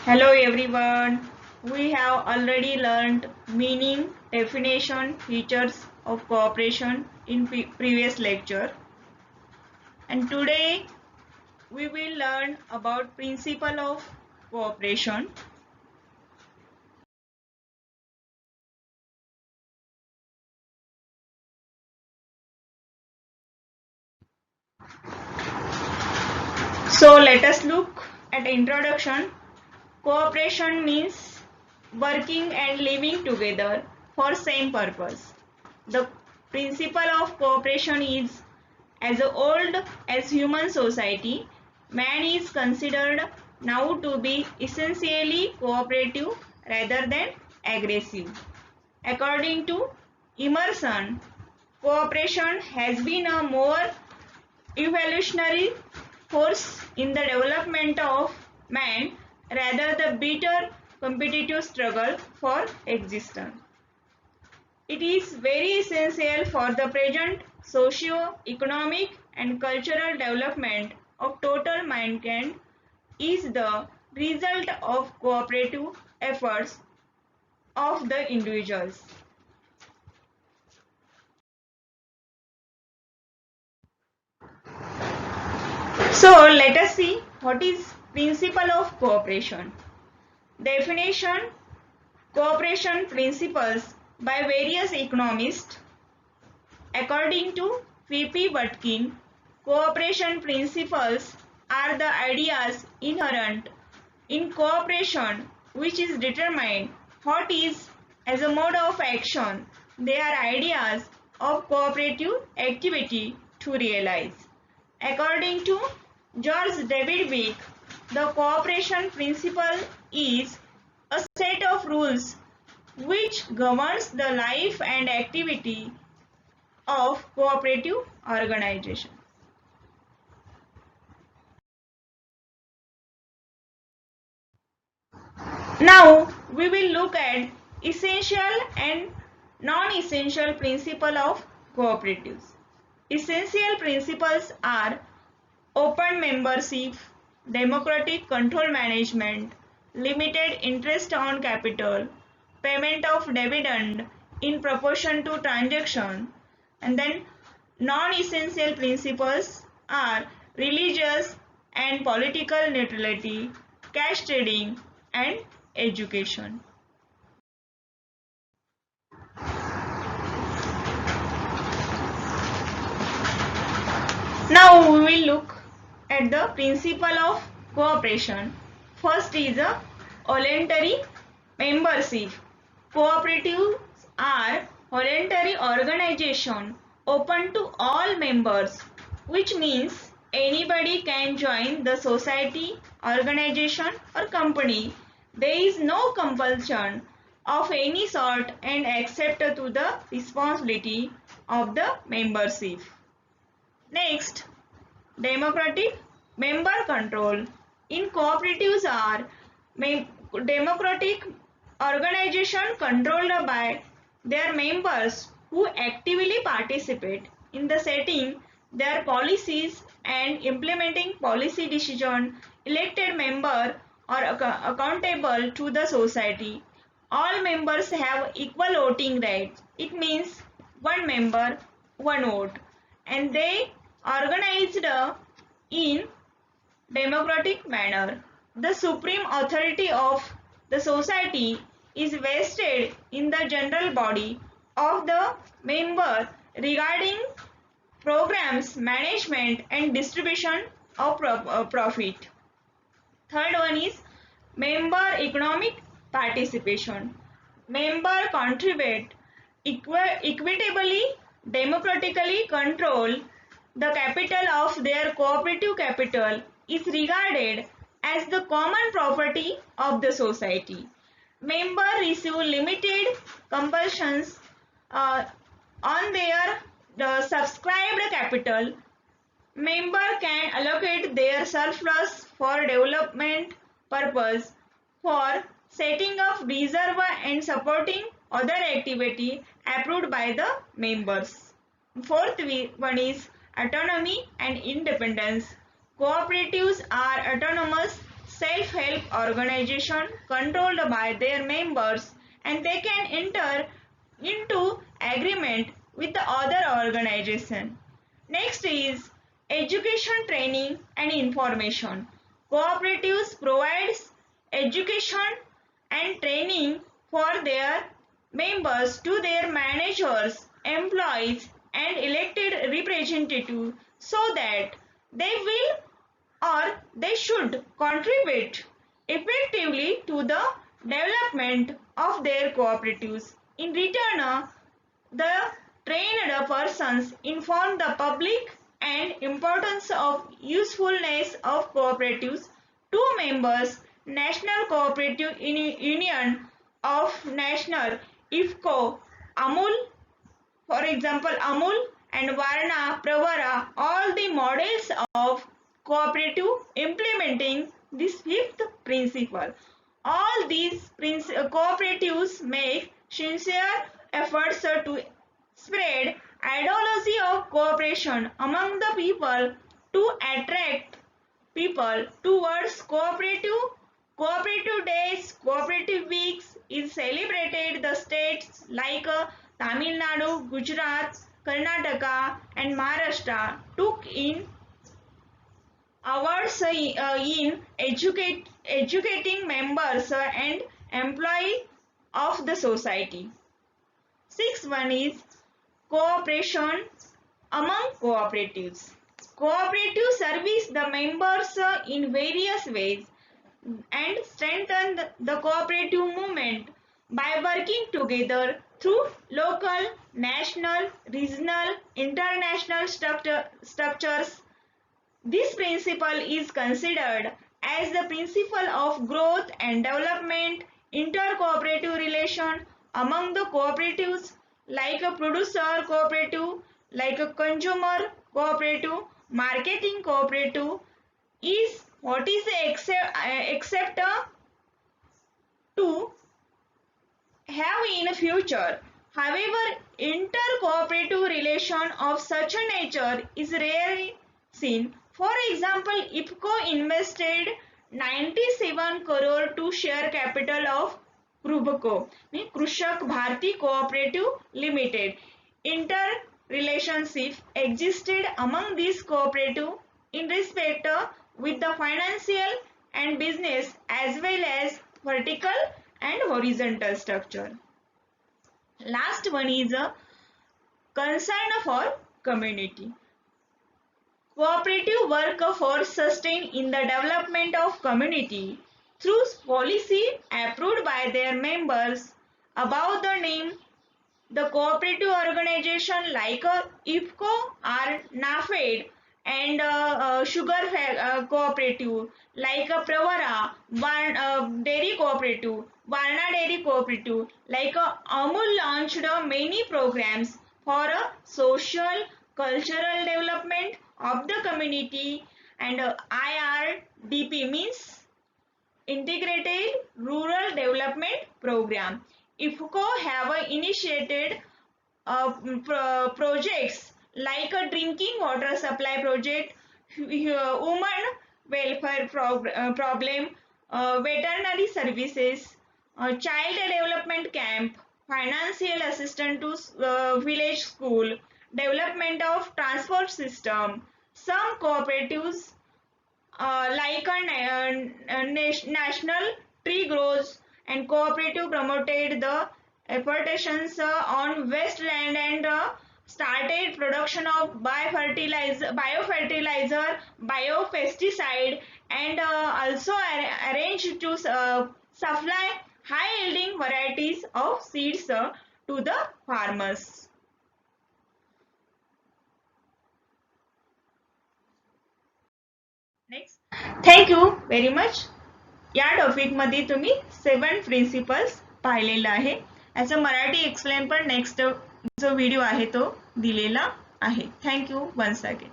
Hello everyone. We have already learned meaning, definition, features of cooperation in previous lecture. And today we will learn about principle of cooperation. So let us look at introduction. Cooperation means working and living together for same purpose. The principle of cooperation is as old as human society. Man is considered now to be essentially cooperative rather than aggressive. According to Emerson, cooperation has been a more evolutionary force in the development of man rather the bitter competitive struggle for existence. It is very essential for the present socio-economic and cultural development of total mankind is the result of cooperative efforts of the individuals. So let us see what is principle of cooperation. Definition: cooperation principles by various economists. According to P.P. Watkin, cooperation principles are the ideas inherent in cooperation which is determined what is as a mode of action. They are ideas of cooperative activity to realize. According to George David Wick, the cooperation principle is a set of rules which governs the life and activity of cooperative organization. Now we will look at essential and non-essential principle of cooperatives. Essential principles are open membership, democratic control management, limited interest on capital, payment of dividend in proportion to transaction, and then non-essential principles are religious and political neutrality, cash trading, and education. Now we will look at the principle of cooperation. First is a voluntary membership. Cooperatives are voluntary organization open to all members, which means anybody can join the society, organization or company. There is no compulsion of any sort and except to the responsibility of the membership. Next, democratic member control. In cooperatives are democratic organization controlled by their members who actively participate in the setting their policies and implementing policy decision. Elected member are accountable to the society. All members have equal voting rights. It means one member, one vote, and they organized in democratic manner. The supreme authority of the society is vested in the general body of the member regarding programs, management and distribution of profit. Third one is member economic participation. Member contribute equitably, democratically control the capital of their cooperative capital is regarded as the common property of the society. Members receive limited compulsions on their subscribed capital. Member can allocate their surplus for development purpose, for setting up reserve and supporting other activity approved by the members. Fourth one is autonomy and independence. Cooperatives are autonomous self-help organization controlled by their members, and they can enter into agreement with the other organization. Next is education, training and information. Cooperatives provides education and training for their members to their managers, employees and elected representatives so that they will or they should contribute effectively to the development of their cooperatives. In return, the trained persons inform the public and importance of usefulness of cooperatives to members. National Cooperative Union of National, IFCO, Amul, for example, Amul and Varna, Pravara, all the models of cooperative implementing this fifth principle. All these cooperatives make sincere efforts to spread ideology of cooperation among the people to attract people towards cooperative. Cooperative days, cooperative weeks is celebrated the states like Tamil Nadu, Gujarat, Karnataka and Maharashtra took in awards in educating members and employees of the society. Sixth one is cooperation among cooperatives. Cooperatives service the members in various ways and strengthen the cooperative movement by working together through local, national, regional, international structures. This principle is considered as the principle of growth and development. Inter-cooperative relation among the cooperatives, like a producer cooperative, like a consumer cooperative, marketing cooperative, is what is accept to have in future. However, inter-cooperative relation of such a nature is rarely seen. For example, IFCO invested 97 crore to share capital of KRUBCO, Krushak Bharti Cooperative Limited. Inter-relationship existed among these cooperative in respect with the financial and business as well as vertical and horizontal structure. Last one is a concern for community. Cooperative work for sustain in the development of community through policy approved by their members. Above the name, the cooperative organization like IFCO or NAFED and sugar cooperative like Pravara, dairy cooperative, Varna dairy cooperative, like Amul launched many programs for social, cultural development of the community, and IRDP means Integrated Rural Development Program. IFCO have initiated projects like a drinking water supply project, women welfare problem, veterinary services, child development camp, financial assistance to village school, development of transport system. Some cooperatives like a national tree grows and cooperative promoted the effortations on wasteland and started production of biofertilizer, biopesticide, and also arranged to supply high yielding varieties of seeds to the farmers. Next, thank you very much. या topic मध्ये तुम्ही 7 principles पाहिलेला आहे. याचं Marathi explain पण next जो video आहे तो दिलेला आहे. Thank you once again.